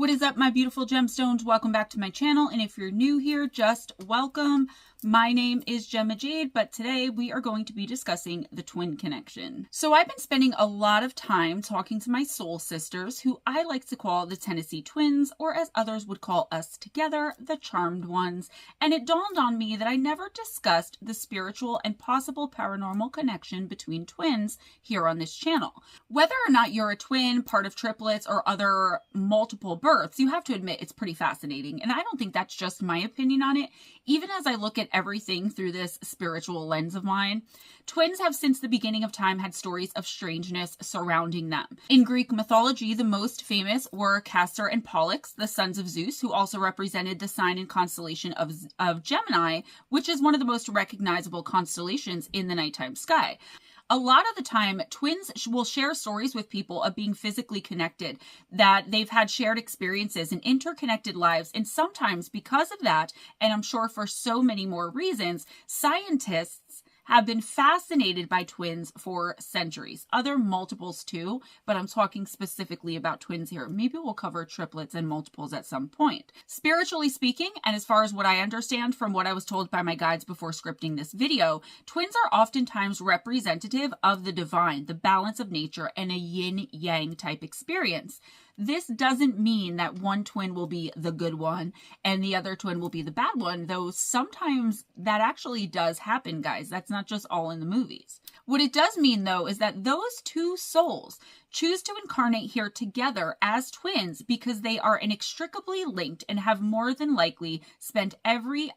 What is up, my beautiful gemstones? Welcome back to my channel, and if you're new here, just welcome. My name is Gemma Jade, but today we are going to be discussing the twin connection. So I've been spending a lot of time talking to my soul sisters, who I like to call the Tennessee twins, or as others would call us together, the charmed ones. And it dawned on me that I never discussed the spiritual and possible paranormal connection between twins here on this channel. Whether or not you're a twin, part of triplets, or other multiple births, you have to admit it's pretty fascinating. And I don't think that's just my opinion on it. Even as I look at everything through this spiritual lens of mine, twins have since the beginning of time had stories of strangeness surrounding them. In Greek mythology, the most famous were Castor and Pollux, the sons of Zeus, who also represented the sign and constellation of Gemini, which is one of the most recognizable constellations in the nighttime sky. A lot of the time, twins will share stories with people of being physically connected, that they've had shared experiences and interconnected lives. And sometimes because of that, and I'm sure for so many more reasons, scientists have been fascinated by twins for centuries. Other multiples too, but I'm talking specifically about twins here. Maybe we'll cover triplets and multiples at some point. Spiritually speaking, and as far as what I understand from what I was told by my guides before scripting this video, twins are oftentimes representative of the divine, the balance of nature, and a yin-yang type experience. This doesn't mean that one twin will be the good one and the other twin will be the bad one, though sometimes that actually does happen, guys. That's not just all in the movies. What it does mean, though, is that those two souls choose to incarnate here together as twins because they are inextricably linked and have more than likely spent every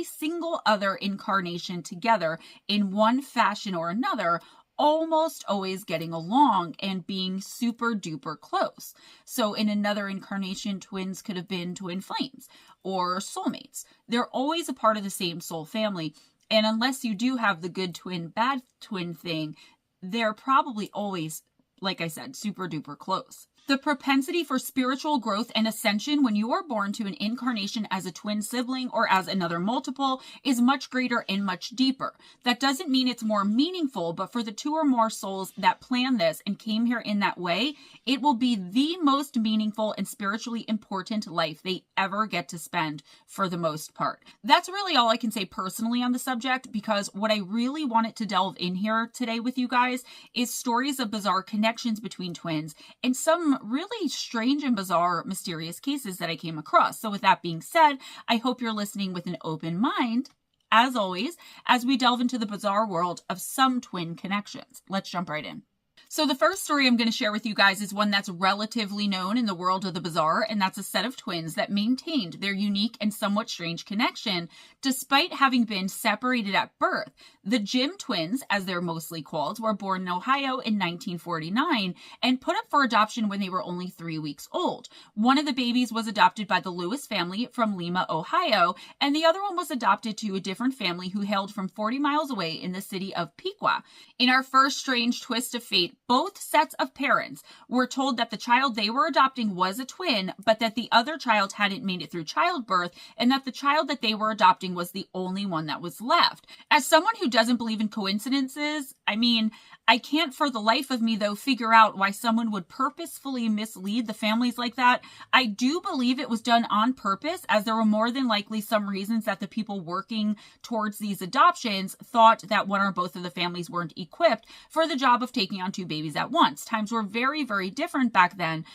single other incarnation together in one fashion or another, almost always getting along and being super duper close. So in another incarnation, twins could have been twin flames or soulmates. They're always a part of the same soul family. And unless you do have the good twin, bad twin thing, they're probably always, like I said, super duper close. The propensity for spiritual growth and ascension when you are born to an incarnation as a twin sibling or as another multiple is much greater and much deeper. That doesn't mean it's more meaningful, but for the two or more souls that planned this and came here in that way, it will be the most meaningful and spiritually important life they ever get to spend for the most part. That's really all I can say personally on the subject, because what I really wanted to delve in here today with you guys is stories of bizarre connections between twins and some really strange and bizarre, mysterious cases that I came across. So with that being said, I hope you're listening with an open mind, as always, as we delve into the bizarre world of some twin connections. Let's jump right in. So the first story I'm going to share with you guys is one that's relatively known in the world of the bizarre, and that's a set of twins that maintained their unique and somewhat strange connection despite having been separated at birth. The Jim twins, as they're mostly called, were born in Ohio in 1949 and put up for adoption when they were only 3 weeks old. One of the babies was adopted by the Lewis family from Lima, Ohio, and the other one was adopted to a different family who hailed from 40 miles away in the city of Piqua. In our first strange twist of fate, both sets of parents were told that the child they were adopting was a twin, but that the other child hadn't made it through childbirth, and that the child that they were adopting was the only one that was left. As someone who doesn't believe in coincidences, I can't for the life of me, though, figure out why someone would purposefully mislead the families like that. I do believe it was done on purpose, as there were more than likely some reasons that the people working towards these adoptions thought that one or both of the families weren't equipped for the job of taking on two babies at once. Times were very, very different back then.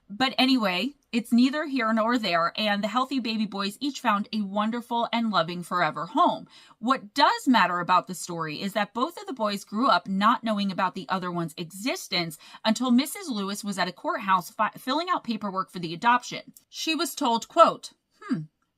But anyway, it's neither here nor there, and the healthy baby boys each found a wonderful and loving forever home. What does matter about the story is that both of the boys grew up not knowing about the other one's existence until Mrs. Lewis was at a courthouse filling out paperwork for the adoption. She was told, quote,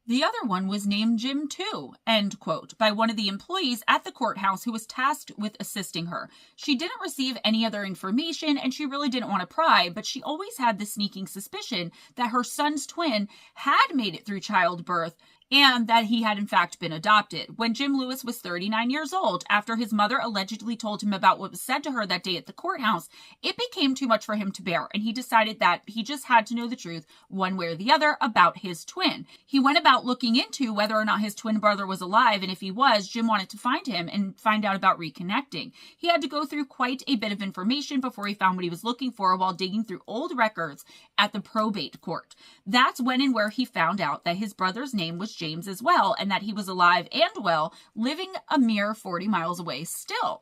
"The other one was named Jim too," end quote, by one of the employees at the courthouse who was tasked with assisting her. She didn't receive any other information and she really didn't want to pry, but she always had the sneaking suspicion that her son's twin had made it through childbirth and that he had in fact been adopted. When Jim Lewis was 39 years old, after his mother allegedly told him about what was said to her that day at the courthouse, it became too much for him to bear, and he decided that he just had to know the truth one way or the other about his twin. He went about looking into whether or not his twin brother was alive, and if he was, Jim wanted to find him and find out about reconnecting. He had to go through quite a bit of information before he found what he was looking for while digging through old records at the probate court. That's when and where he found out that his brother's name was James as well, and that he was alive and well, living a mere 40 miles away still.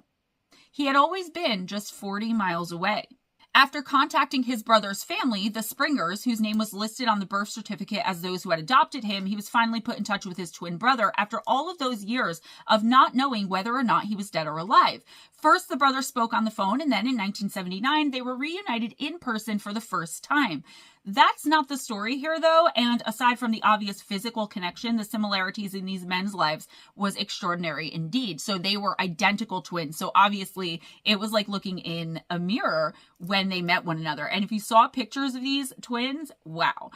He had always been just 40 miles away. After contacting his brother's family, the Springers, whose name was listed on the birth certificate as those who had adopted him, he was finally put in touch with his twin brother after all of those years of not knowing whether or not he was dead or alive. First, the brothers spoke on the phone, and then in 1979, they were reunited in person for the first time. That's not the story here, though, and aside from the obvious physical connection, the similarities in these men's lives was extraordinary indeed. So they were identical twins. So obviously, it was like looking in a mirror when they met one another. And if you saw pictures of these twins, wow.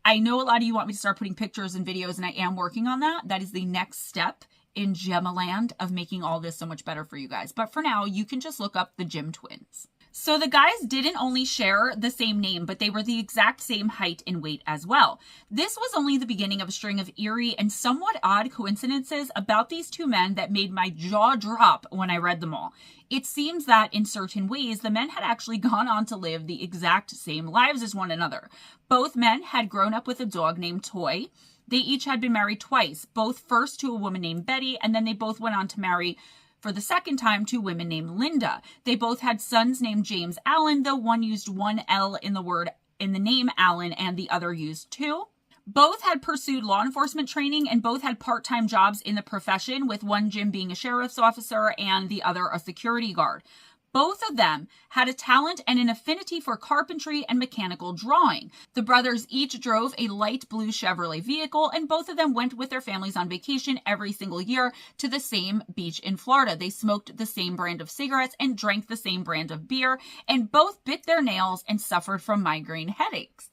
I know a lot of you want me to start putting pictures and videos, and I am working on that. That is the next step in Gemma land of making all this so much better for you guys. But for now, you can just look up the Jim twins. So the guys didn't only share the same name, but they were the exact same height and weight as well. This was only the beginning of a string of eerie and somewhat odd coincidences about these two men that made my jaw drop when I read them all. It seems that in certain ways, the men had actually gone on to live the exact same lives as one another. Both men had grown up with a dog named Toy. They each had been married twice, both first to a woman named Betty, and then they both went on to marry for the second time to women named Linda. They both had sons named James Allen, though one used one L in the name Allen and the other used two. Both had pursued law enforcement training and both had part-time jobs in the profession, with one Jim being a sheriff's officer and the other a security guard. Both of them had a talent and an affinity for carpentry and mechanical drawing. The brothers each drove a light blue Chevrolet vehicle, and both of them went with their families on vacation every single year to the same beach in Florida. They smoked the same brand of cigarettes and drank the same brand of beer, and both bit their nails and suffered from migraine headaches.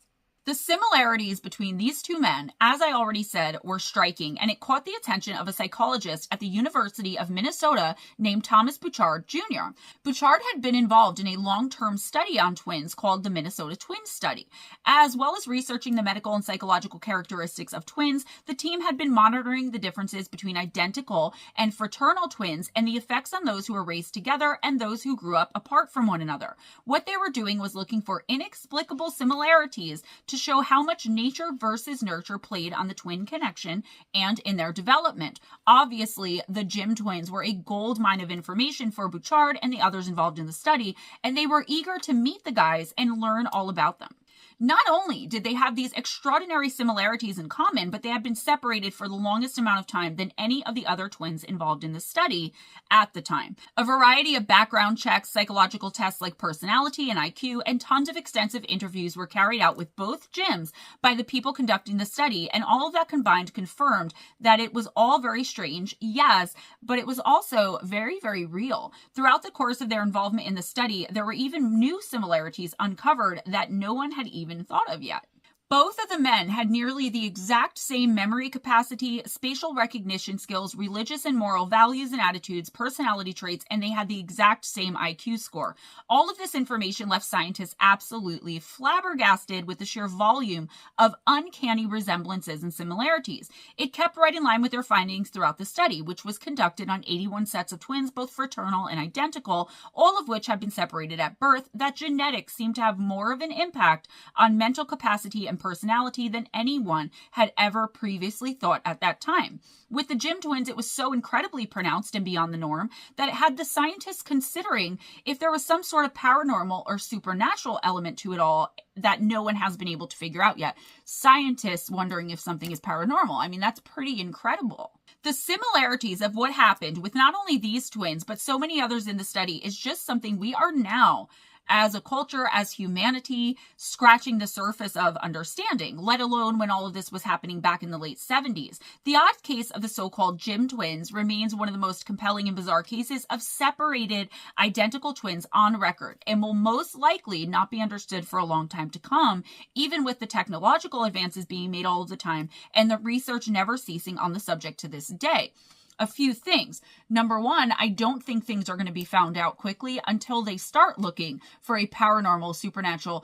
The similarities between these two men, as I already said, were striking, and it caught the attention of a psychologist at the University of Minnesota named Thomas Bouchard Jr. Bouchard had been involved in a long-term study on twins called the Minnesota Twin Study. As well as researching the medical and psychological characteristics of twins, the team had been monitoring the differences between identical and fraternal twins and the effects on those who were raised together and those who grew up apart from one another. What they were doing was looking for inexplicable similarities to show how much nature versus nurture played on the twin connection and in their development. Obviously, the Jim twins were a gold mine of information for Bouchard and the others involved in the study, and they were eager to meet the guys and learn all about them. Not only did they have these extraordinary similarities in common, but they had been separated for the longest amount of time than any of the other twins involved in the study at the time. A variety of background checks, psychological tests like personality and IQ, and tons of extensive interviews were carried out with both Jims by the people conducting the study, and all of that combined confirmed that it was all very strange, yes, but it was also very, very real. Throughout the course of their involvement in the study, there were even new similarities uncovered that no one had even thought of yet. Both of the men had nearly the exact same memory capacity, spatial recognition skills, religious and moral values and attitudes, personality traits, and they had the exact same IQ score. All of this information left scientists absolutely flabbergasted with the sheer volume of uncanny resemblances and similarities. It kept right in line with their findings throughout the study, which was conducted on 81 sets of twins, both fraternal and identical, all of which had been separated at birth, that genetics seemed to have more of an impact on mental capacity and personality than anyone had ever previously thought at that time. With the Jim twins, it was so incredibly pronounced and beyond the norm that it had the scientists considering if there was some sort of paranormal or supernatural element to it all that no one has been able to figure out yet. Scientists wondering if something is paranormal. I mean, that's pretty incredible. The similarities of what happened with not only these twins, but so many others in the study is just something we are now as a culture, as humanity, scratching the surface of understanding, let alone when all of this was happening back in the late 70s. The odd case of the so-called Gem twins remains one of the most compelling and bizarre cases of separated identical twins on record, and will most likely not be understood for a long time to come, even with the technological advances being made all of the time and the research never ceasing on the subject to this day. A few things. Number one, I don't think things are going to be found out quickly until they start looking for a paranormal, supernatural,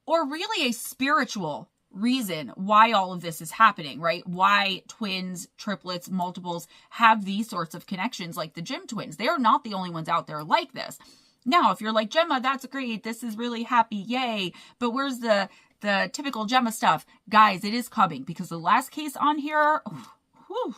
or really a spiritual reason why all of this is happening, right? Why twins, triplets, multiples have these sorts of connections like the Gem twins. They are not the only ones out there like this. Now, if you're like, Gemma, that's great. This is really happy. Yay. But where's the typical Gemma stuff? Guys, it is coming, because the last case on here, whew.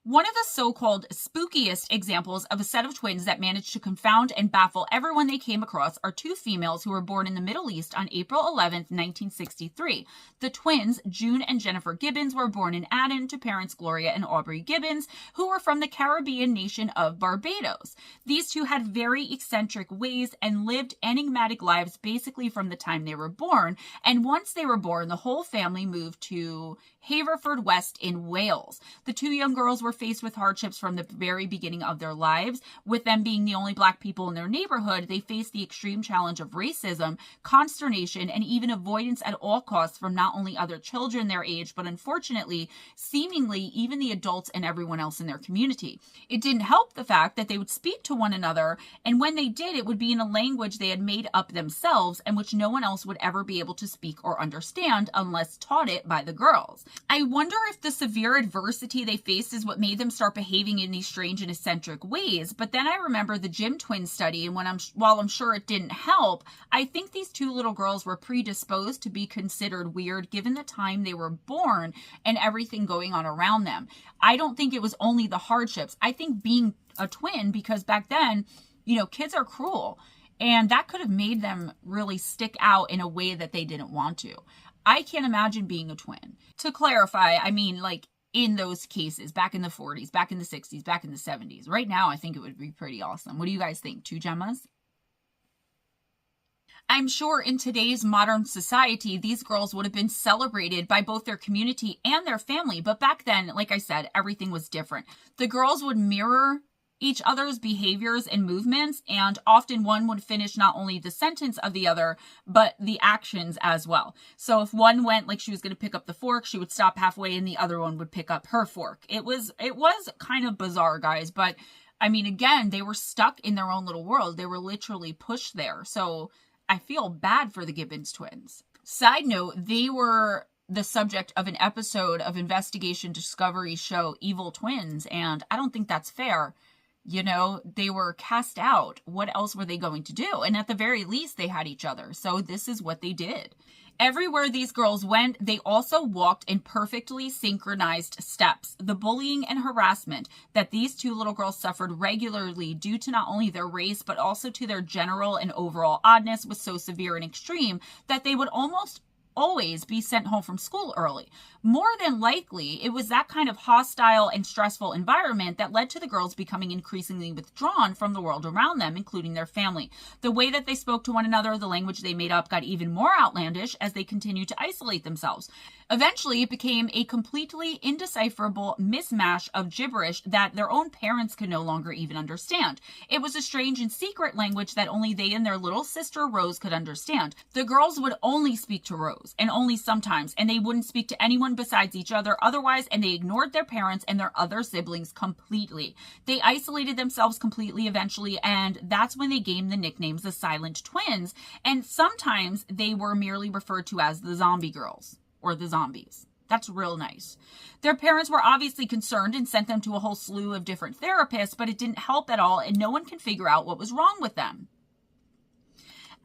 One of the so-called spookiest examples of a set of twins that managed to confound and baffle everyone they came across are two females who were born in the Middle East on April 11th, 1963. The twins, June and Jennifer Gibbons, were born in Aden to parents Gloria and Aubrey Gibbons, who were from the Caribbean nation of Barbados. These two had very eccentric ways and lived enigmatic lives basically from the time they were born. And once they were born, the whole family moved to Haverfordwest in Wales. The two young girls were faced with hardships from the very beginning of their lives. With them being the only Black people in their neighborhood, they faced the extreme challenge of racism, consternation, and even avoidance at all costs from not only other children their age, but unfortunately, seemingly even the adults and everyone else in their community. It didn't help the fact that they would speak to one another, and when they did, it would be in a language they had made up themselves and which no one else would ever be able to speak or understand unless taught it by the girls. I wonder if the severe adversity they faced is what made them start behaving in these strange and eccentric ways. But then I remember the Gem twin study, and while I'm sure it didn't help, I think these two little girls were predisposed to be considered weird given the time they were born and everything going on around them. I don't think it was only the hardships. I think being a twin, because back then, kids are cruel, and that could have made them really stick out in a way that they didn't want to. I can't imagine being a twin. To clarify, I mean, like, in those cases, back in the 40s, back in the 60s, back in the 70s. Right now, I think it would be pretty awesome. What do you guys think? Two Gemmas? I'm sure in today's modern society, these girls would have been celebrated by both their community and their family. But back then, like I said, everything was different. The girls would mirror each other's behaviors and movements, and often one would finish not only the sentence of the other, but the actions as well. So if one went like she was going to pick up the fork, she would stop halfway and the other one would pick up her fork. It was kind of bizarre, guys, but I mean, again, they were stuck in their own little world. They were literally pushed there. So I feel bad for the Gibbons twins. Side note, they were the subject of an episode of Investigation Discovery show Evil Twins, and I don't think that's fair. They were cast out. What else were they going to do? And at the very least, they had each other. So this is what they did. Everywhere these girls went, they also walked in perfectly synchronized steps. The bullying and harassment that these two little girls suffered regularly due to not only their race, but also to their general and overall oddness was so severe and extreme that they would almost always be sent home from school early. More than likely, it was that kind of hostile and stressful environment that led to the girls becoming increasingly withdrawn from the world around them, including their family. The way that they spoke to one another, the language they made up, got even more outlandish as they continued to isolate themselves. Eventually, it became a completely indecipherable mishmash of gibberish that their own parents could no longer even understand. It was a strange and secret language that only they and their little sister Rose could understand. The girls would only speak to Rose, and only sometimes, and they wouldn't speak to anyone besides each other otherwise, and they ignored their parents and their other siblings completely. They isolated themselves completely eventually, and that's when they gained the nicknames the Silent Twins, and sometimes they were merely referred to as the Zombie Girls, or the Zombies. That's real nice. Their parents were obviously concerned and sent them to a whole slew of different therapists, but it didn't help at all, and no one can figure out what was wrong with them.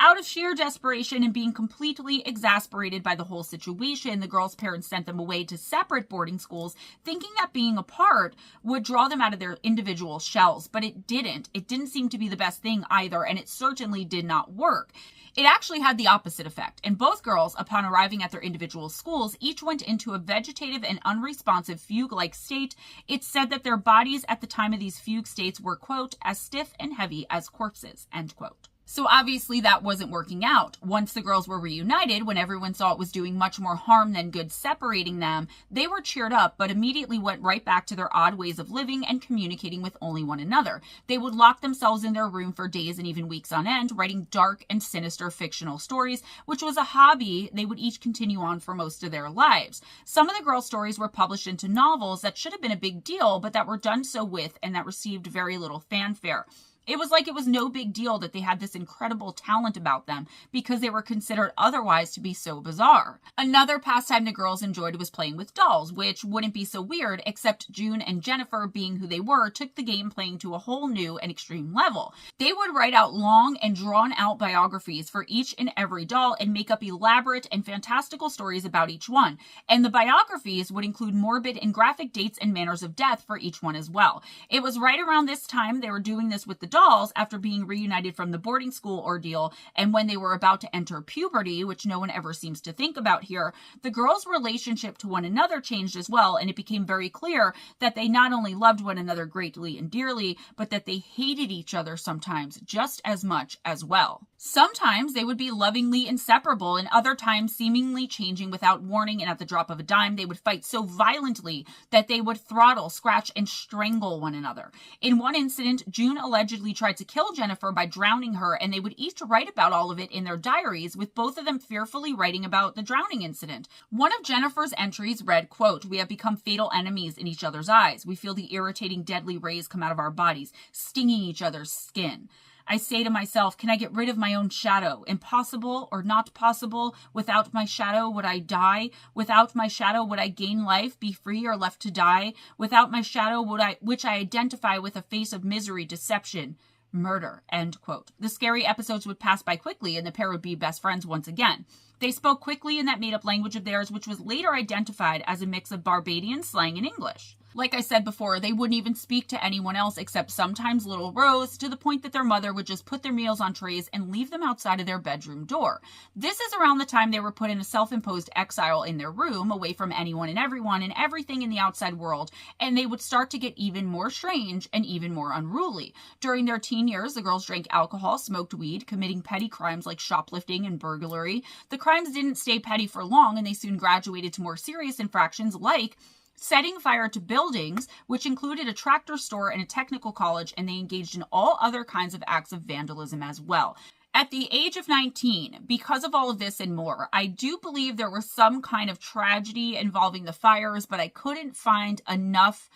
Out of sheer desperation and being completely exasperated by the whole situation, the girls' parents sent them away to separate boarding schools, thinking that being apart would draw them out of their individual shells. But it didn't. It didn't seem to be the best thing either, and it certainly did not work. It actually had the opposite effect, and both girls, upon arriving at their individual schools, each went into a vegetative and unresponsive fugue-like state. It's said that their bodies at the time of these fugue states were, quote, as stiff and heavy as corpses, end quote. So obviously that wasn't working out. Once the girls were reunited, when everyone saw it was doing much more harm than good separating them, they were cheered up, but immediately went right back to their odd ways of living and communicating with only one another. They would lock themselves in their room for days and even weeks on end, writing dark and sinister fictional stories, which was a hobby they would each continue on for most of their lives. Some of the girls' stories were published into novels that should have been a big deal, but that were done so with and that received very little fanfare. It was like it was no big deal that they had this incredible talent about them because they were considered otherwise to be so bizarre. Another pastime the girls enjoyed was playing with dolls, which wouldn't be so weird, except June and Jennifer, being who they were, took the game playing to a whole new and extreme level. They would write out long and drawn out biographies for each and every doll and make up elaborate and fantastical stories about each one. And the biographies would include morbid and graphic dates and manners of death for each one as well. It was right around this time they were doing this with the dolls after being reunited from the boarding school ordeal, and when they were about to enter puberty, which no one ever seems to think about here, the girls' relationship to one another changed as well, and it became very clear that they not only loved one another greatly and dearly, but that they hated each other sometimes just as much as well. Sometimes they would be lovingly inseparable, and other times seemingly changing without warning, and at the drop of a dime, they would fight so violently that they would throttle, scratch, and strangle one another. In one incident, June allegedly tried to kill Jennifer by drowning her, and they would each write about all of it in their diaries, with both of them fearfully writing about the drowning incident. One of Jennifer's entries read, quote, "We have become fatal enemies in each other's eyes. We feel the irritating deadly rays come out of our bodies, stinging each other's skin. I say to myself, can I get rid of my own shadow? Impossible or not possible? Without my shadow, would I die? Without my shadow, would I gain life, be free, or left to die? Without my shadow, which I identify with a face of misery, deception, murder," end quote. The scary episodes would pass by quickly, and the pair would be best friends once again. They spoke quickly in that made-up language of theirs, which was later identified as a mix of Barbadian slang and English. Like I said before, they wouldn't even speak to anyone else except sometimes little Rose, to the point that their mother would just put their meals on trays and leave them outside of their bedroom door. This is around the time they were put in a self-imposed exile in their room, away from anyone and everyone and everything in the outside world, and they would start to get even more strange and even more unruly. During their teen years, the girls drank alcohol, smoked weed, committing petty crimes like shoplifting and burglary. The crimes didn't stay petty for long, and they soon graduated to more serious infractions like setting fire to buildings, which included a tractor store and a technical college, and they engaged in all other kinds of acts of vandalism as well. At the age of 19, because of all of this and more, I do believe there was some kind of tragedy involving the fires, but I couldn't find enough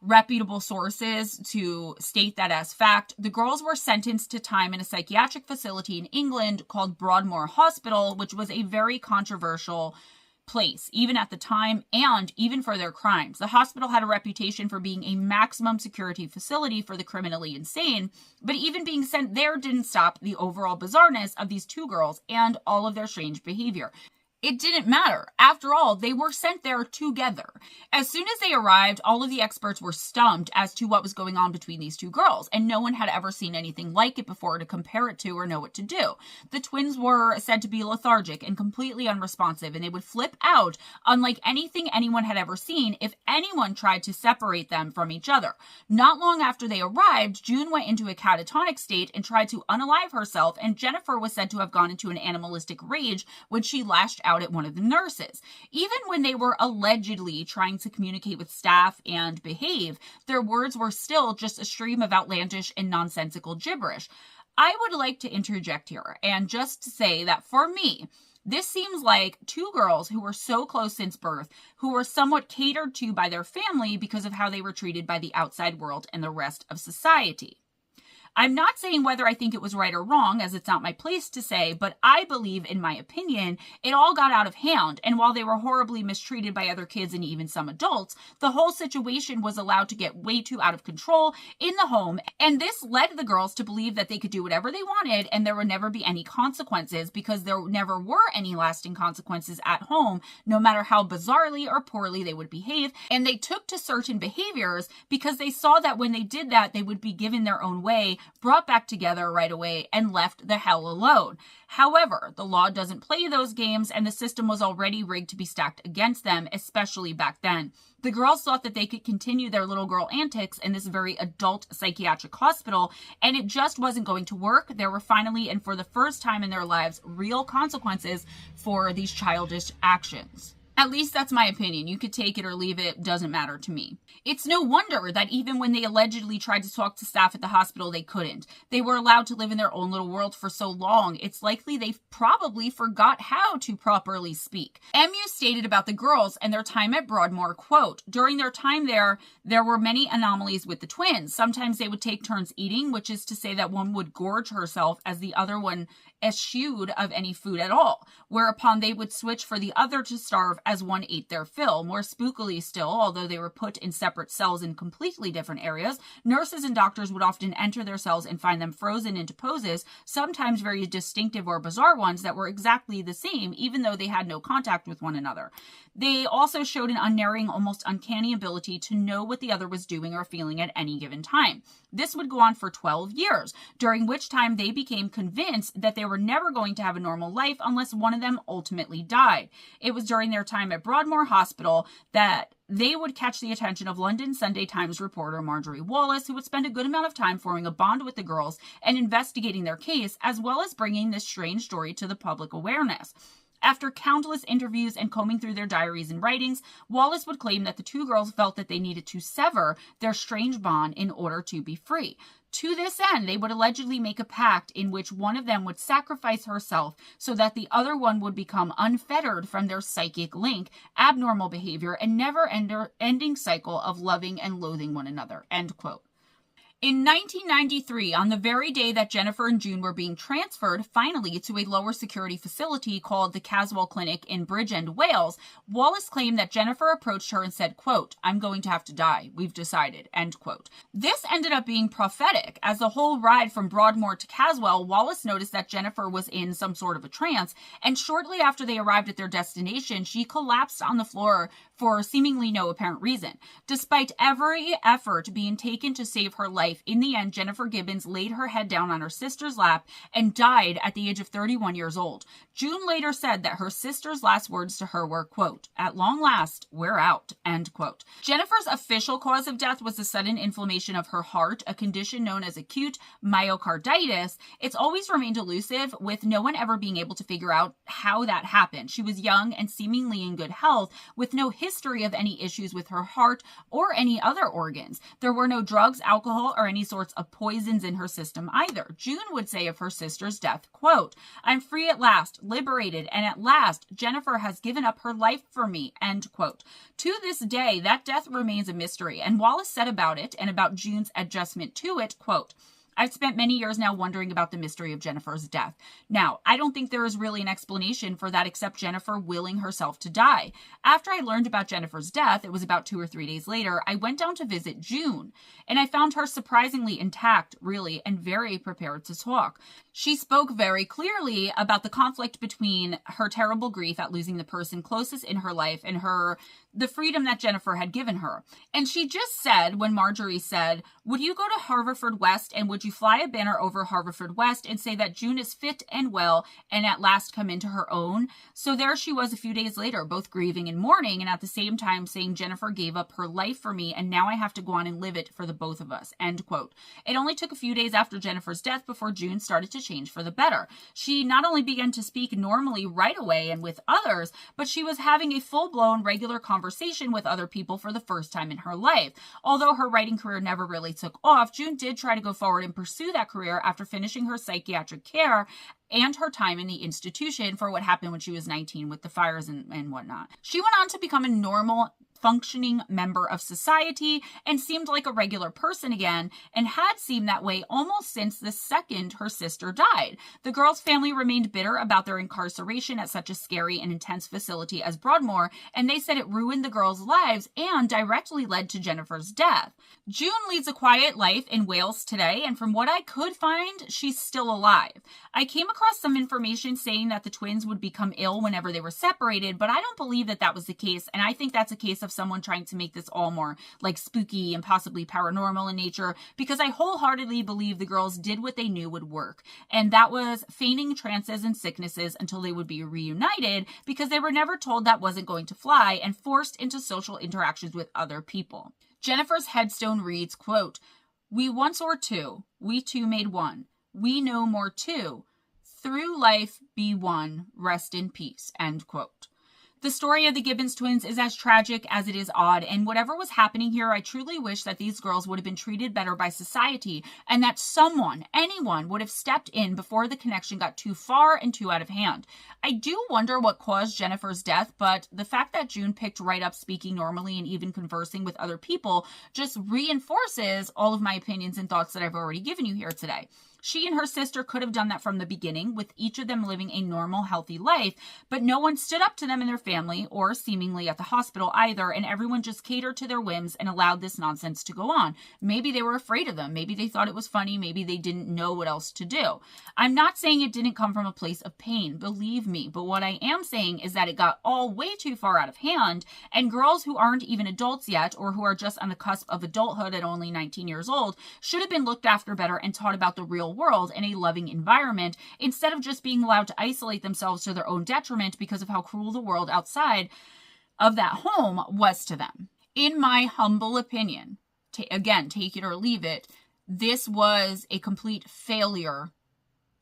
reputable sources to state that as fact. The girls were sentenced to time in a psychiatric facility in England called Broadmoor Hospital, which was a very controversial place, even at the time and even for their crimes. The hospital had a reputation for being a maximum security facility for the criminally insane, but even being sent there didn't stop the overall bizarreness of these two girls and all of their strange behavior. It didn't matter. After all, they were sent there together. As soon as they arrived, all of the experts were stumped as to what was going on between these two girls, and no one had ever seen anything like it before to compare it to or know what to do. The twins were said to be lethargic and completely unresponsive, and they would flip out unlike anything anyone had ever seen if anyone tried to separate them from each other. Not long after they arrived, June went into a catatonic state and tried to unalive herself, and Jennifer was said to have gone into an animalistic rage when she lashed out at one of the nurses. Even when they were allegedly trying to communicate with staff and behave, their words were still just a stream of outlandish and nonsensical gibberish. I would like to interject here and just say that for me, this seems like two girls who were so close since birth, who were somewhat catered to by their family because of how they were treated by the outside world and the rest of society. I'm not saying whether I think it was right or wrong, as it's not my place to say, but I believe, in my opinion, it all got out of hand, and while they were horribly mistreated by other kids and even some adults, the whole situation was allowed to get way too out of control in the home, and this led the girls to believe that they could do whatever they wanted and there would never be any consequences, because there never were any lasting consequences at home, no matter how bizarrely or poorly they would behave, and they took to certain behaviors because they saw that when they did that, they would be given their own way, brought back together right away, and left the hell alone. However, the law doesn't play those games, and the system was already rigged to be stacked against them, especially back then. The girls thought that they could continue their little girl antics in this very adult psychiatric hospital, and it just wasn't going to work. There were finally, and for the first time in their lives, real consequences for these childish actions. At least that's my opinion. You could take it or leave it, doesn't matter to me. It's no wonder that even when they allegedly tried to talk to staff at the hospital, they couldn't. They were allowed to live in their own little world for so long, it's likely they probably forgot how to properly speak. MU stated about the girls and their time at Broadmoor, quote, "During their time there were many anomalies with the twins. Sometimes they would take turns eating, which is to say that one would gorge herself as the other one eschewed of any food at all, whereupon they would switch for the other to starve as one ate their fill. More spookily still, although they were put in separate cells in completely different areas, nurses and doctors would often enter their cells and find them frozen into poses, sometimes very distinctive or bizarre ones that were exactly the same, even though they had no contact with one another. They also showed an unerring, almost uncanny ability to know what the other was doing or feeling at any given time. This would go on for 12 years, during which time they became convinced that they were never going to have a normal life unless one of them ultimately died. It was during their time at Broadmoor Hospital that they would catch the attention of London Sunday Times reporter Marjorie Wallace, who would spend a good amount of time forming a bond with the girls and investigating their case, as well as bringing this strange story to the public awareness. After countless interviews and combing through their diaries and writings, Wallace would claim that the two girls felt that they needed to sever their strange bond in order to be free. To this end, they would allegedly make a pact in which one of them would sacrifice herself so that the other one would become unfettered from their psychic link, abnormal behavior, and never-ending cycle of loving and loathing one another. End quote. In 1993, on the very day that Jennifer and June were being transferred finally to a lower security facility called the Caswell Clinic in Bridgend, Wales, Wallace claimed that Jennifer approached her and said, quote, "I'm going to have to die. We've decided," end quote. This ended up being prophetic. As the whole ride from Broadmoor to Caswell, Wallace noticed that Jennifer was in some sort of a trance, and shortly after they arrived at their destination, she collapsed on the floor for seemingly no apparent reason. Despite every effort being taken to save her life, in the end, Jennifer Gibbons laid her head down on her sister's lap and died at the age of 31 years old. June later said that her sister's last words to her were, quote, "At long last, we're out," end quote. Jennifer's official cause of death was the sudden inflammation of her heart, a condition known as acute myocarditis. It's always remained elusive, with no one ever being able to figure out how that happened. She was young and seemingly in good health, with no history of any issues with her heart or any other organs. There were no drugs, alcohol, or any sorts of poisons in her system either. June would say of her sister's death, quote, "I'm free at last, liberated, and at last Jennifer has given up her life for me," end quote. To this day, that death remains a mystery, and Wallace said about it and about June's adjustment to it, quote, "I've spent many years now wondering about the mystery of Jennifer's death. Now, I don't think there is really an explanation for that except Jennifer willing herself to die. After I learned about Jennifer's death, it was about 2 or 3 days later, I went down to visit June, and I found her surprisingly intact, really, and very prepared to talk. She spoke very clearly about the conflict between her terrible grief at losing the person closest in her life and the freedom that Jennifer had given her. And she just said, when Marjorie said, 'Would you go to Haverford West and would you fly a banner over Haverford West and say that June is fit and well and at last come into her own?' So there she was a few days later, both grieving and mourning, and at the same time saying, 'Jennifer gave up her life for me and now I have to go on and live it for the both of us,' end quote. It only took a few days after Jennifer's death before June started to change for the better. She not only began to speak normally right away and with others, but she was having a full-blown regular conversation with other people for the first time in her life. Although her writing career never really took off, June did try to go forward and pursue that career after finishing her psychiatric care and her time in the institution for what happened when she was 19 with the fires and whatnot. She went on to become a normal, functioning member of society and seemed like a regular person again, and had seemed that way almost since the second her sister died. The girl's family remained bitter about their incarceration at such a scary and intense facility as Broadmoor, and they said it ruined the girls' lives and directly led to Jennifer's death. June leads a quiet life in Wales today, and from what I could find, she's still alive. I came across some information saying that the twins would become ill whenever they were separated, but I don't believe that that was the case, and I think that's a case of of someone trying to make this all more like spooky and possibly paranormal in nature, because I wholeheartedly believe the girls did what they knew would work. And that was feigning trances and sicknesses until they would be reunited, because they were never told that wasn't going to fly and forced into social interactions with other people. Jennifer's headstone reads, quote, "We once were two, we two made one. We know more too. Through life be one, rest in peace," end quote. The story of the Gibbons twins is as tragic as it is odd, and whatever was happening here, I truly wish that these girls would have been treated better by society, and that someone, anyone, would have stepped in before the connection got too far and too out of hand. I do wonder what caused Jennifer's death, but the fact that June picked right up speaking normally and even conversing with other people just reinforces all of my opinions and thoughts that I've already given you here today. She and her sister could have done that from the beginning, with each of them living a normal, healthy life, but no one stood up to them in their family or seemingly at the hospital either, and everyone just catered to their whims and allowed this nonsense to go on. Maybe they were afraid of them. Maybe they thought it was funny. Maybe they didn't know what else to do. I'm not saying it didn't come from a place of pain, believe me, but what I am saying is that it got all way too far out of hand, and girls who aren't even adults yet, or who are just on the cusp of adulthood at only 19 years old, should have been looked after better and taught about the real world in a loving environment, instead of just being allowed to isolate themselves to their own detriment because of how cruel the world outside of that home was to them. In my humble opinion, again, take it or leave it, this was a complete failure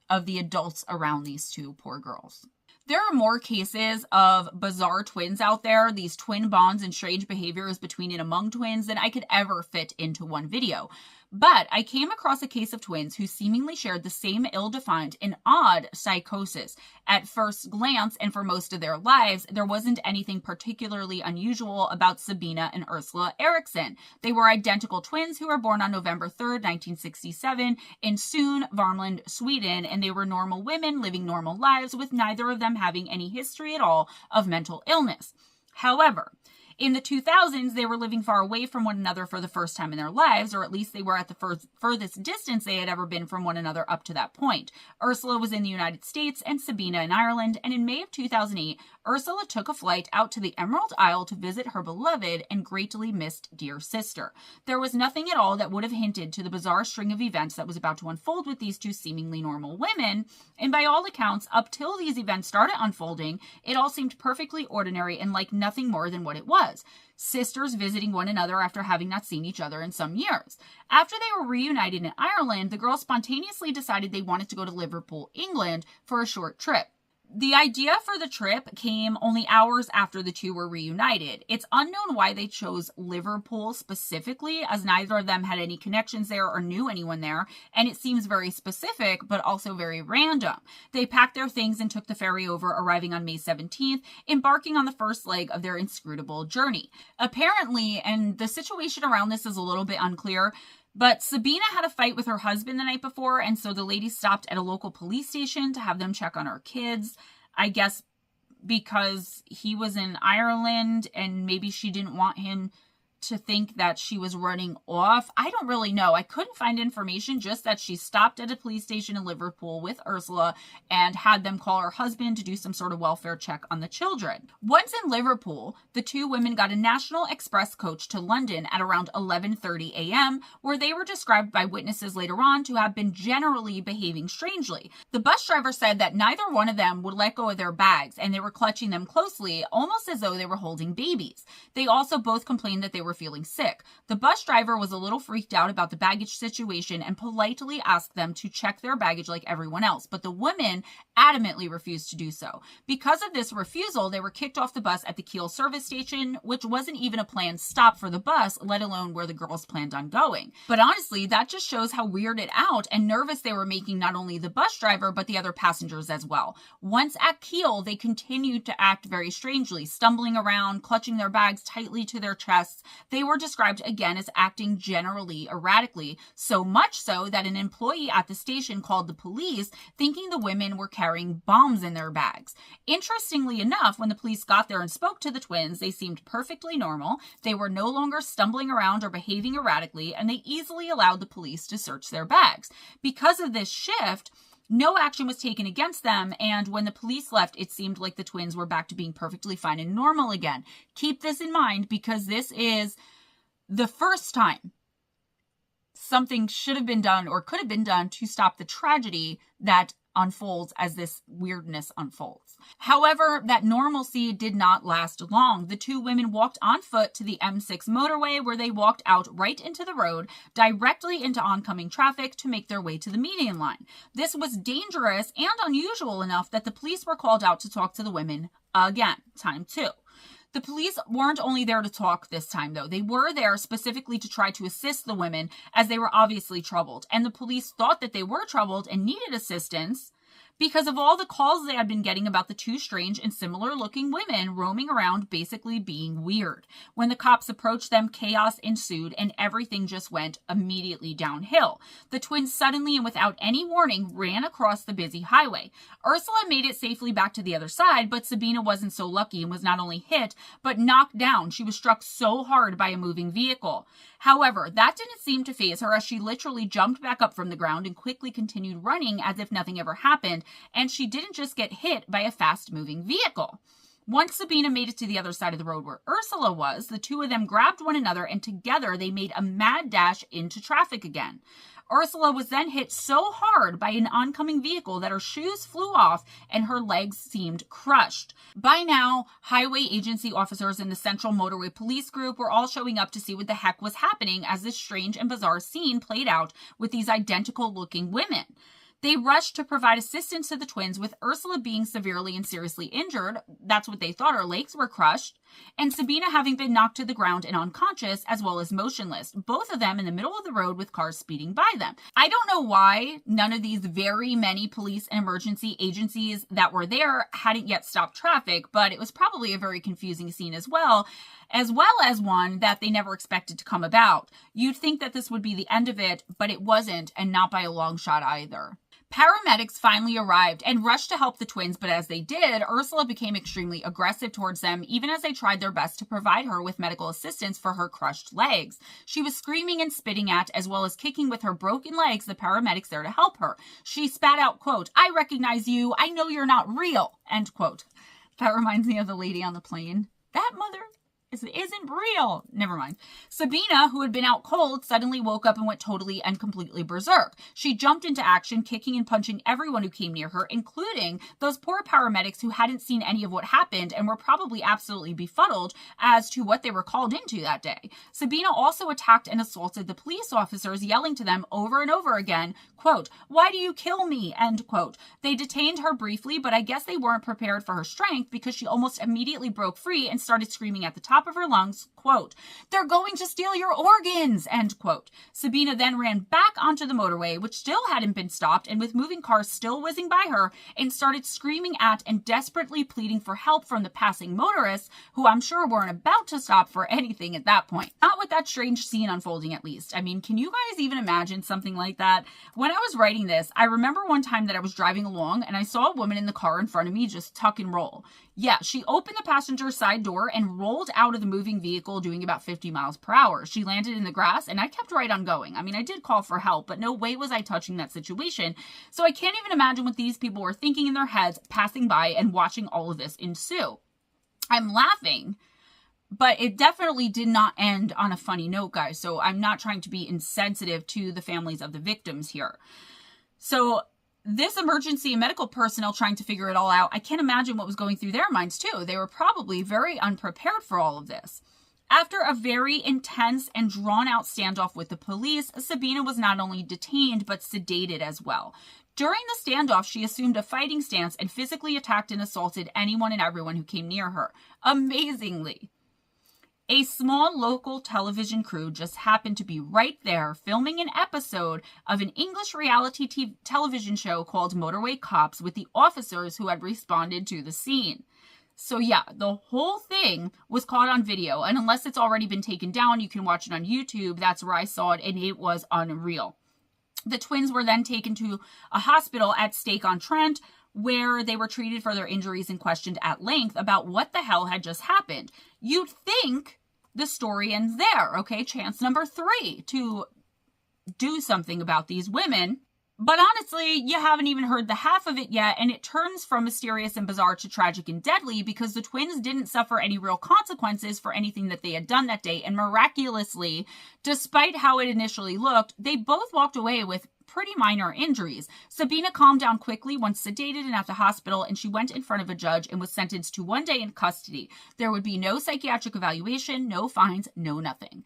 of the adults around these two poor girls. There are more cases of bizarre twins out there, these twin bonds and strange behaviors between and among twins, than I could ever fit into one video. But I came across a case of twins who seemingly shared the same ill-defined and odd psychosis. At first glance, and for most of their lives, there wasn't anything particularly unusual about Sabina and Ursula Eriksson. They were identical twins who were born on November 3rd, 1967 in Sund, Värmland, Sweden, and they were normal women living normal lives, with neither of them having any history at all of mental illness. However, in the 2000s, they were living far away from one another for the first time in their lives, or at least they were at the furthest distance they had ever been from one another up to that point. Ursula was in the United States and Sabina in Ireland, and in May of 2008, Ursula took a flight out to the Emerald Isle to visit her beloved and greatly missed dear sister. There was nothing at all that would have hinted to the bizarre string of events that was about to unfold with these two seemingly normal women, and by all accounts, up till these events started unfolding, it all seemed perfectly ordinary and like nothing more than what it was. Sisters visiting one another after having not seen each other in some years. After they were reunited in Ireland, the girls spontaneously decided they wanted to go to Liverpool, England for a short trip. The idea for the trip came only hours after the two were reunited. It's unknown why they chose Liverpool specifically, as neither of them had any connections there or knew anyone there, and it seems very specific, but also very random. They packed their things and took the ferry over, arriving on May 17th, embarking on the first leg of their inscrutable journey. Apparently, and the situation around this is a little bit unclear, but Sabina had a fight with her husband the night before, and so the ladies stopped at a local police station to have them check on her kids. I guess because he was in Ireland and maybe she didn't want him to think that she was running off. I don't really know. I couldn't find information, just that she stopped at a police station in Liverpool with Ursula and had them call her husband to do some sort of welfare check on the children. Once in Liverpool, the two women got a National Express coach to London at around 11:30 a.m., where they were described by witnesses later on to have been generally behaving strangely. The bus driver said that neither one of them would let go of their bags, and they were clutching them closely, almost as though they were holding babies. They also both complained that they were feeling sick. The bus driver was a little freaked out about the baggage situation and politely asked them to check their baggage like everyone else, but the women adamantly refused to do so. Because of this refusal, they were kicked off the bus at the Kiel service station, which wasn't even a planned stop for the bus, let alone where the girls planned on going. But honestly, that just shows how weirded out and nervous they were making not only the bus driver, but the other passengers as well. Once at Kiel, they continued to act very strangely, stumbling around, clutching their bags tightly to their chests. They were described again as acting generally erratically, so much so that an employee at the station called the police, thinking the women were carrying bombs in their bags. Interestingly enough, when the police got there and spoke to the twins, they seemed perfectly normal. They were no longer stumbling around or behaving erratically, and they easily allowed the police to search their bags. Because of this shift, No action was taken against them, and when the police left, it seemed like the twins were back to being perfectly fine and normal again. Keep this in mind, because this is the first time something should have been done or could have been done to stop the tragedy that unfolds as this weirdness unfolds. However, that normalcy did not last long. The two women walked on foot to the M6 motorway, where they walked out right into the road, directly into oncoming traffic to make their way to the median line. This was dangerous and unusual enough that the police were called out to talk to the women again, time 2. The police weren't only there to talk this time, though. They were there specifically to try to assist the women, as they were obviously troubled. And the police thought that they were troubled and needed assistance because of all the calls they had been getting about the two strange and similar-looking women roaming around, basically being weird. When the cops approached them, chaos ensued, and everything just went immediately downhill. The twins suddenly and without any warning ran across the busy highway. Ursula made it safely back to the other side, but Sabina wasn't so lucky and was not only hit, but knocked down. She was struck so hard by a moving vehicle. However, that didn't seem to faze her, as she literally jumped back up from the ground and quickly continued running as if nothing ever happened, and she didn't just get hit by a fast-moving vehicle. Once Sabina made it to the other side of the road where Ursula was, the two of them grabbed one another, and together they made a mad dash into traffic again. Ursula was then hit so hard by an oncoming vehicle that her shoes flew off and her legs seemed crushed. By now, highway agency officers in the Central Motorway Police Group were all showing up to see what the heck was happening as this strange and bizarre scene played out with these identical-looking women. They rushed to provide assistance to the twins, with Ursula being severely and seriously injured. That's what they thought. Her legs were crushed. And Sabina having been knocked to the ground and unconscious, as well as motionless. Both of them in the middle of the road with cars speeding by them. I don't know why none of these very many police and emergency agencies that were there hadn't yet stopped traffic, but it was probably a very confusing scene as well as one that they never expected to come about. You'd think that this would be the end of it, but it wasn't, and not by a long shot either. Paramedics finally arrived and rushed to help the twins, but as they did, Ursula became extremely aggressive towards them, even as they tried their best to provide her with medical assistance for her crushed legs. She was screaming and spitting at, as well as kicking with her broken legs, the paramedics there to help her. She spat out, quote, "I recognize you. I know you're not real," end quote. That reminds me of the lady on the plane. That mother isn't real. Never mind. Sabina, who had been out cold, suddenly woke up and went totally and completely berserk. She jumped into action, kicking and punching everyone who came near her, including those poor paramedics who hadn't seen any of what happened and were probably absolutely befuddled as to what they were called into that day. Sabina also attacked and assaulted the police officers, yelling to them over and over again, quote, "Why do you kill me?" end quote. They detained her briefly, but I guess they weren't prepared for her strength, because she almost immediately broke free and started screaming at the top of her lungs, quote, "They're going to steal your organs," end quote. Sabina then ran back onto the motorway, which still hadn't been stopped, and with moving cars still whizzing by her, and started screaming at and desperately pleading for help from the passing motorists, who I'm sure weren't about to stop for anything at that point. Not with that strange scene unfolding, at least. I mean, can you guys even imagine something like that? When I was writing this, I remember one time that I was driving along and I saw a woman in the car in front of me just tuck and roll. Yeah, she opened the passenger side door and rolled out of the moving vehicle doing about 50 miles per hour. She landed in the grass and I kept right on going. I mean, I did call for help, but no way was I touching that situation. So I can't even imagine what these people were thinking in their heads passing by and watching all of this ensue. I'm laughing, but it definitely did not end on a funny note, guys. So I'm not trying to be insensitive to the families of the victims here. So this emergency and medical personnel trying to figure it all out, I can't imagine what was going through their minds too. They were probably very unprepared for all of this. After a very intense and drawn-out standoff with the police, Sabina was not only detained, but sedated as well. During the standoff, she assumed a fighting stance and physically attacked and assaulted anyone and everyone who came near her. Amazingly, a small local television crew just happened to be right there filming an episode of an English reality television show called Motorway Cops with the officers who had responded to the scene. So yeah, the whole thing was caught on video, and unless it's already been taken down, you can watch it on YouTube. That's where I saw it, and it was unreal. The twins were then taken to a hospital at Stoke-on-Trent, where they were treated for their injuries and questioned at length about what the hell had just happened. You'd think the story ends there, okay? Chance number 3 to do something about these women. But honestly, you haven't even heard the half of it yet, and it turns from mysterious and bizarre to tragic and deadly because the twins didn't suffer any real consequences for anything that they had done that day, and miraculously, despite how it initially looked, they both walked away with pretty minor injuries. Sabina calmed down quickly once sedated and at the hospital, and she went in front of a judge and was sentenced to 1 day in custody. There would be no psychiatric evaluation, no fines, no nothing.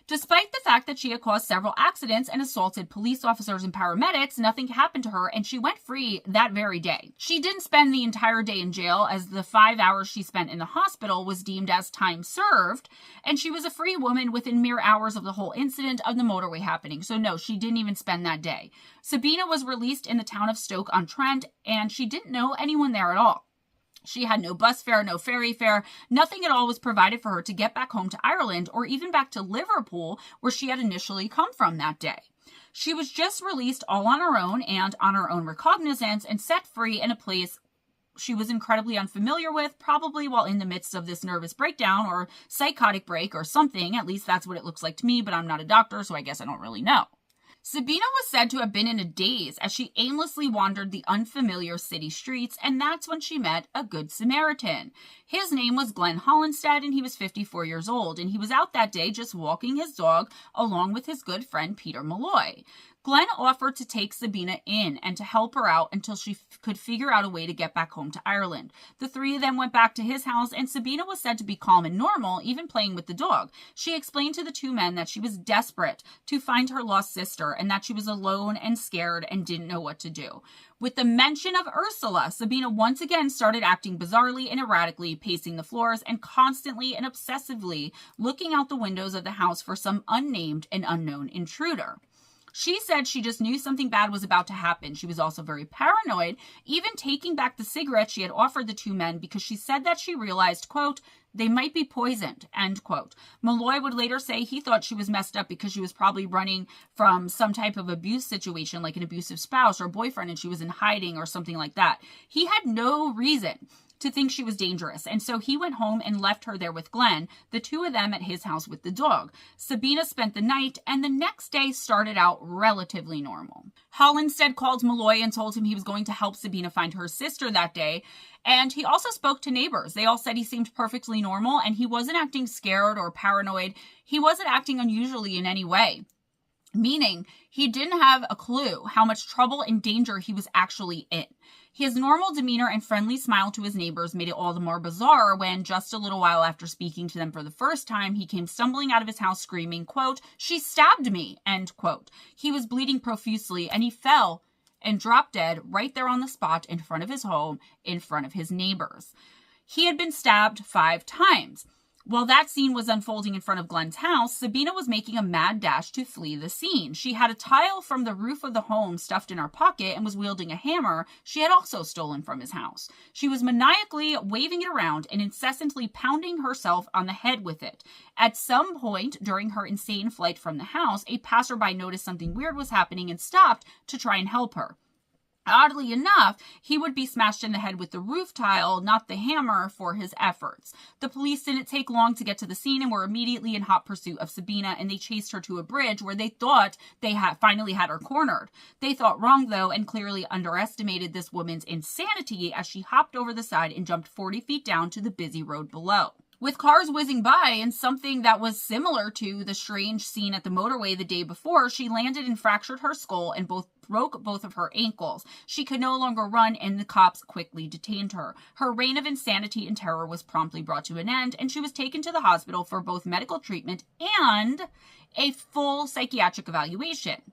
Despite the fact that she had caused several accidents and assaulted police officers and paramedics, nothing happened to her, and she went free that very day. She didn't spend the entire day in jail, as the 5 hours she spent in the hospital was deemed as time served, and she was a free woman within mere hours of the whole incident of the motorway happening. So no, she didn't even spend that day. Sabina was released in the town of Stoke-on-Trent, and she didn't know anyone there at all. She had no bus fare, no ferry fare, nothing at all was provided for her to get back home to Ireland or even back to Liverpool, where she had initially come from that day. She was just released all on her own and on her own recognizance and set free in a place she was incredibly unfamiliar with, probably while in the midst of this nervous breakdown or psychotic break or something. At least that's what it looks like to me, but I'm not a doctor, so I guess I don't really know. Sabina was said to have been in a daze as she aimlessly wandered the unfamiliar city streets, and that's when she met a Good Samaritan. His name was Glenn Hollinstead, and he was 54 years old, and he was out that day just walking his dog along with his good friend Peter Malloy. Glenn offered to take Sabina in and to help her out until she could figure out a way to get back home to Ireland. The three of them went back to his house, and Sabina was said to be calm and normal, even playing with the dog. She explained to the two men that she was desperate to find her lost sister and that she was alone and scared and didn't know what to do. With the mention of Ursula, Sabina once again started acting bizarrely and erratically, pacing the floors and constantly and obsessively looking out the windows of the house for some unnamed and unknown intruder. She said she just knew something bad was about to happen. She was also very paranoid, even taking back the cigarette she had offered the two men because she said that she realized, quote, they might be poisoned, end quote. Malloy would later say he thought she was messed up because she was probably running from some type of abuse situation, like an abusive spouse or boyfriend, and she was in hiding or something like that. He had no reason to think she was dangerous, and so he went home and left her there with Glenn, the two of them at his house with the dog. Sabina spent the night, and the next day started out relatively normal. Hollinstead called Malloy and told him he was going to help Sabina find her sister that day, and he also spoke to neighbors. They all said he seemed perfectly normal, and he wasn't acting scared or paranoid. He wasn't acting unusually in any way, meaning he didn't have a clue how much trouble and danger he was actually in. His normal demeanor and friendly smile to his neighbors made it all the more bizarre when, just a little while after speaking to them for the first time, he came stumbling out of his house screaming, quote, she stabbed me, end quote. He was bleeding profusely, and he fell and dropped dead right there on the spot in front of his home, in front of his neighbors. He had been stabbed 5 times. While that scene was unfolding in front of Glenn's house, Sabina was making a mad dash to flee the scene. She had a tile from the roof of the home stuffed in her pocket and was wielding a hammer she had also stolen from his house. She was maniacally waving it around and incessantly pounding herself on the head with it. At some point during her insane flight from the house, a passerby noticed something weird was happening and stopped to try and help her. Oddly enough, he would be smashed in the head with the roof tile, not the hammer, for his efforts. The police didn't take long to get to the scene and were immediately in hot pursuit of Sabina, and they chased her to a bridge where they thought they had finally had her cornered. They thought wrong, though, and clearly underestimated this woman's insanity as she hopped over the side and jumped 40 feet down to the busy road below. With cars whizzing by and something that was similar to the strange scene at the motorway the day before, she landed and fractured her skull and broke both of her ankles. She could no longer run, and the cops quickly detained her. Her reign of insanity and terror was promptly brought to an end, and she was taken to the hospital for both medical treatment and a full psychiatric evaluation.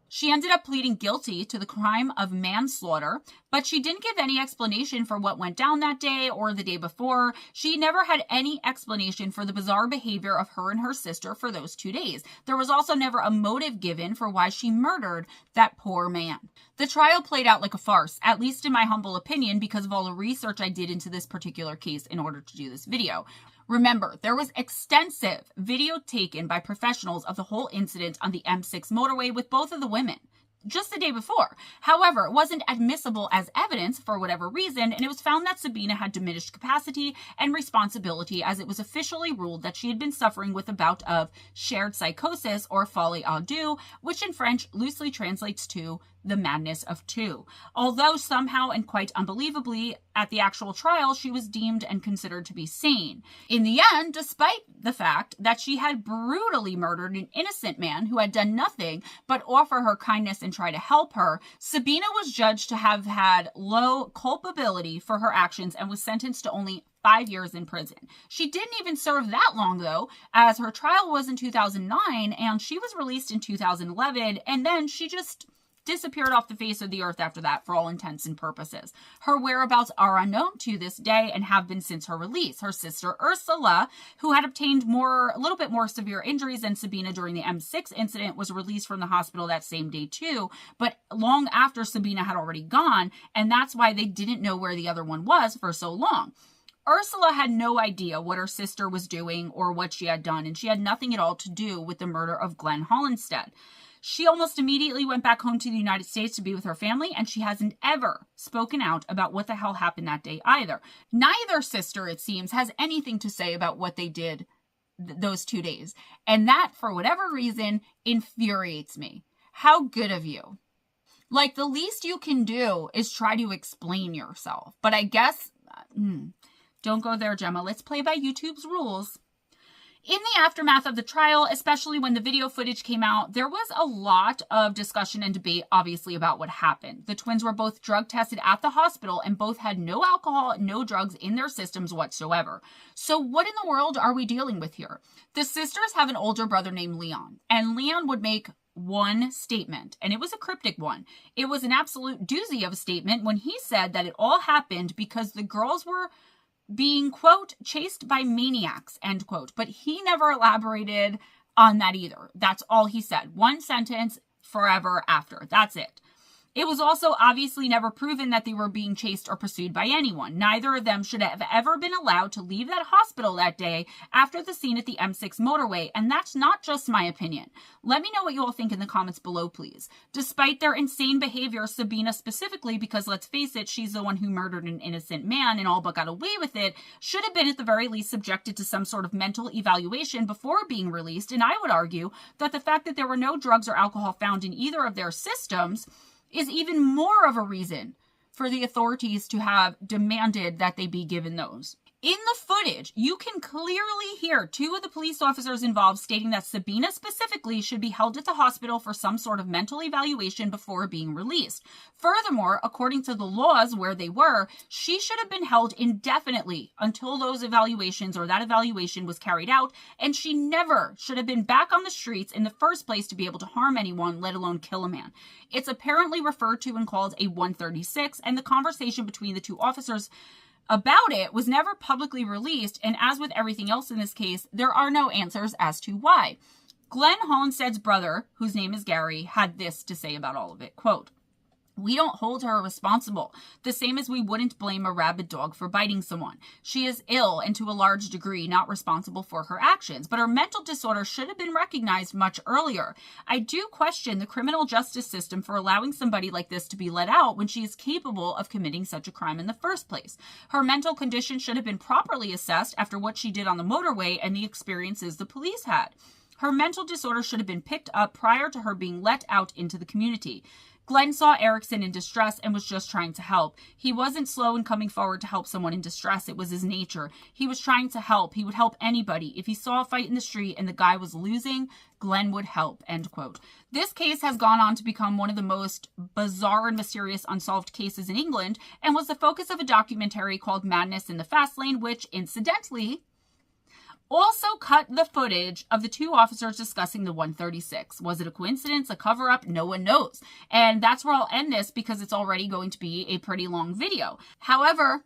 She ended up pleading guilty to the crime of manslaughter, but she didn't give any explanation for what went down that day or the day before. She never had any explanation for the bizarre behavior of her and her sister for those 2 days. There was also never a motive given for why she murdered that poor man. The trial played out like a farce, at least in my humble opinion, because of all the research I did into this particular case in order to do this video. Remember, there was extensive video taken by professionals of the whole incident on the M6 motorway with both of the women. just the day before. However, it wasn't admissible as evidence for whatever reason, and it was found that Sabina had diminished capacity and responsibility, as it was officially ruled that she had been suffering with a bout of shared psychosis, or folie à deux, which in French loosely translates to the madness of two. Although somehow and quite unbelievably, at the actual trial, she was deemed and considered to be sane. In the end, despite the fact that she had brutally murdered an innocent man who had done nothing but offer her kindness and try to help her, Sabina was judged to have had low culpability for her actions and was sentenced to only 5 years in prison. She didn't even serve that long, though, as her trial was in 2009 and she was released in 2011, and then she just disappeared off the face of the earth after that, for all intents and purposes. Her whereabouts are unknown to this day and have been since her release. Her sister Ursula, who had obtained a little bit more severe injuries than Sabina during the M6 incident, was released from the hospital that same day too, but long after Sabina had already gone, and that's why they didn't know where the other one was for so long. Ursula had no idea what her sister was doing or what she had done, and she had nothing at all to do with the murder of Glenn Hollinstead. She almost immediately went back home to the United States to be with her family, and she hasn't ever spoken out about what the hell happened that day either. Neither sister, it seems, has anything to say about what they did those 2 days. And that, for whatever reason, infuriates me. How good of you. Like, the least you can do is try to explain yourself. But I guess, don't go there, Gemma. Let's play by YouTube's rules. In the aftermath of the trial, especially when the video footage came out, there was a lot of discussion and debate, obviously, about what happened. The twins were both drug tested at the hospital and both had no alcohol, no drugs in their systems whatsoever. So what in the world are we dealing with here? The sisters have an older brother named Leon, and Leon would make one statement, and it was a cryptic one. It was an absolute doozy of a statement when he said that it all happened because the girls were being, quote, chased by maniacs, end quote. But he never elaborated on that either. That's all he said. One sentence, forever after. That's it. It was also obviously never proven that they were being chased or pursued by anyone. Neither of them should have ever been allowed to leave that hospital that day after the scene at the M6 motorway, and that's not just my opinion. Let me know what you all think in the comments below, please. Despite their insane behavior, Sabina specifically, because let's face it, she's the one who murdered an innocent man and all but got away with it, should have been at the very least subjected to some sort of mental evaluation before being released, and I would argue that the fact that there were no drugs or alcohol found in either of their systems is even more of a reason for the authorities to have demanded that they be given those. In the footage, you can clearly hear two of the police officers involved stating that Sabina specifically should be held at the hospital for some sort of mental evaluation before being released. Furthermore, according to the laws where they were, she should have been held indefinitely until those evaluations or that evaluation was carried out, and she never should have been back on the streets in the first place to be able to harm anyone, let alone kill a man. It's apparently referred to and called a 136, and the conversation between the two officers about it was never publicly released, and as with everything else in this case, there are no answers as to why. Glenn Hollinstead's brother, whose name is Gary, had this to say about all of it, quote, "We don't hold her responsible, the same as we wouldn't blame a rabid dog for biting someone. She is ill and to a large degree not responsible for her actions, but her mental disorder should have been recognized much earlier. I do question the criminal justice system for allowing somebody like this to be let out when she is capable of committing such a crime in the first place. Her mental condition should have been properly assessed after what she did on the motorway and the experiences the police had. Her mental disorder should have been picked up prior to her being let out into the community. Glenn saw Erickson in distress and was just trying to help. He wasn't slow in coming forward to help someone in distress. It was his nature. He was trying to help. He would help anybody. If he saw a fight in the street and the guy was losing, Glenn would help," end quote. This case has gone on to become one of the most bizarre and mysterious unsolved cases in England and was the focus of a documentary called Madness in the Fast Lane, which, incidentally, also cut the footage of the two officers discussing the 136. Was it a coincidence, a cover-up? No one knows. And that's where I'll end this because it's already going to be a pretty long video. However,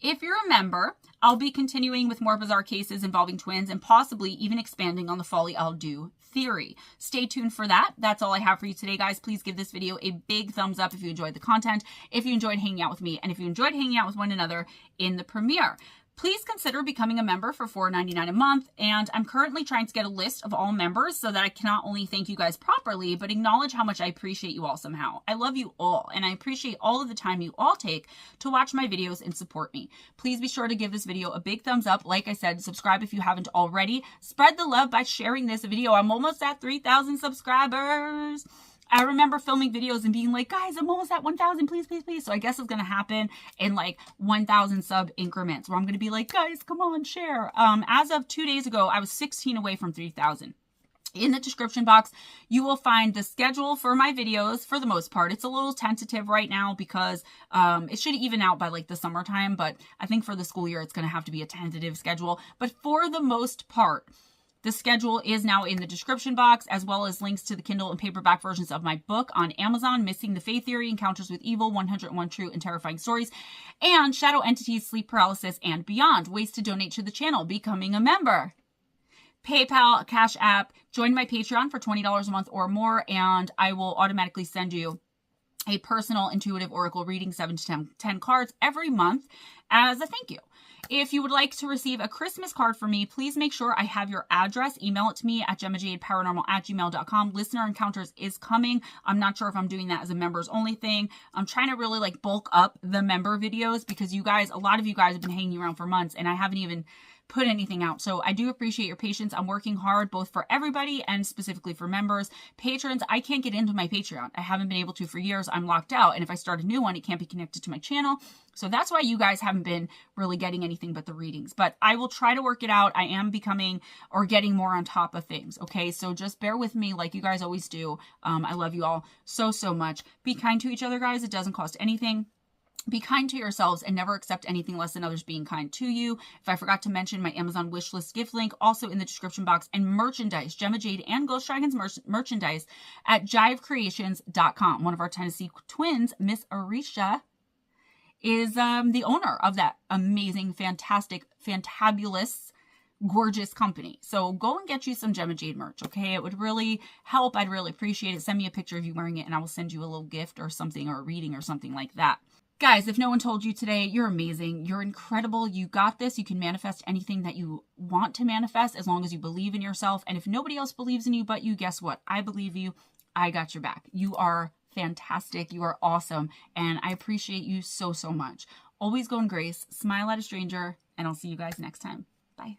if you're a member, I'll be continuing with more bizarre cases involving twins and possibly even expanding on the folie à deux theory. Stay tuned for that. That's all I have for you today, guys. Please give this video a big thumbs up if you enjoyed the content, if you enjoyed hanging out with me, and if you enjoyed hanging out with one another in the premiere. please consider becoming a member for $4.99 a month. And I'm currently trying to get a list of all members so that I can not only thank you guys properly, but acknowledge how much I appreciate you all somehow. I love you all, and I appreciate all of the time you all take to watch my videos and support me. Please be sure to give this video a big thumbs up. Like I said, subscribe if you haven't already. Spread the love by sharing this video. I'm almost at 3,000 subscribers. I remember filming videos and being like, guys, I'm almost at 1,000, please, please, please. So I guess it's going to happen in like 1,000 sub increments where I'm going to be like, guys, come on, share. As of 2 days ago, I was 16 away from 3,000. In the description box, you will find the schedule for my videos for the most part. It's a little tentative right now because it should even out by like the summertime, but I think for the school year, it's going to have to be a tentative schedule. But for the most part, the schedule is now in the description box, as well as links to the Kindle and paperback versions of my book on Amazon, Missing the Faith Theory, Encounters with Evil, 101 True and Terrifying Stories, and Shadow Entities, Sleep Paralysis, and Beyond. Ways to donate to the channel, becoming a member. PayPal, Cash App, join my Patreon for $20 a month or more, and I will automatically send you a personal intuitive oracle reading, 7 to 10 cards every month as a thank you. If you would like to receive a Christmas card from me, please make sure I have your address. Email it to me at GemmaJadeParanormal@gmail.com. Listener Encounters is coming. I'm not sure if I'm doing that as a members only thing. I'm trying to really like bulk up the member videos because you guys, a lot of you guys have been hanging around for months and I haven't even put anything out. So I do appreciate your patience. I'm working hard both for everybody and specifically for members. Patrons, I can't get into my Patreon. I haven't been able to for years. I'm locked out. And if I start a new one, it can't be connected to my channel. So that's why you guys haven't been really getting anything but the readings. But I will try to work it out. I am becoming or getting more on top of things. Okay, so just bear with me like you guys always do. I love you all so, so much. Be kind to each other, guys. It doesn't cost anything. Be kind to yourselves and never accept anything less than others being kind to you. If I forgot to mention my Amazon wishlist gift link, also in the description box, and merchandise, Gemma Jade and Ghost Dragons merchandise at jivecreations.com. One of our Tennessee twins, Miss Arisha, is the owner of that amazing, fantastic, fantabulous, gorgeous company. So go and get you some Gemma Jade merch, okay? It would really help. I'd really appreciate it. Send me a picture of you wearing it and I will send you a little gift or something or a reading or something like that. Guys, if no one told you today, you're amazing. You're incredible. You got this. You can manifest anything that you want to manifest as long as you believe in yourself. And if nobody else believes in you but you, guess what? I believe you. I got your back. You are fantastic. You are awesome. And I appreciate you so, so much. Always go in grace. Smile at a stranger. And I'll see you guys next time. Bye.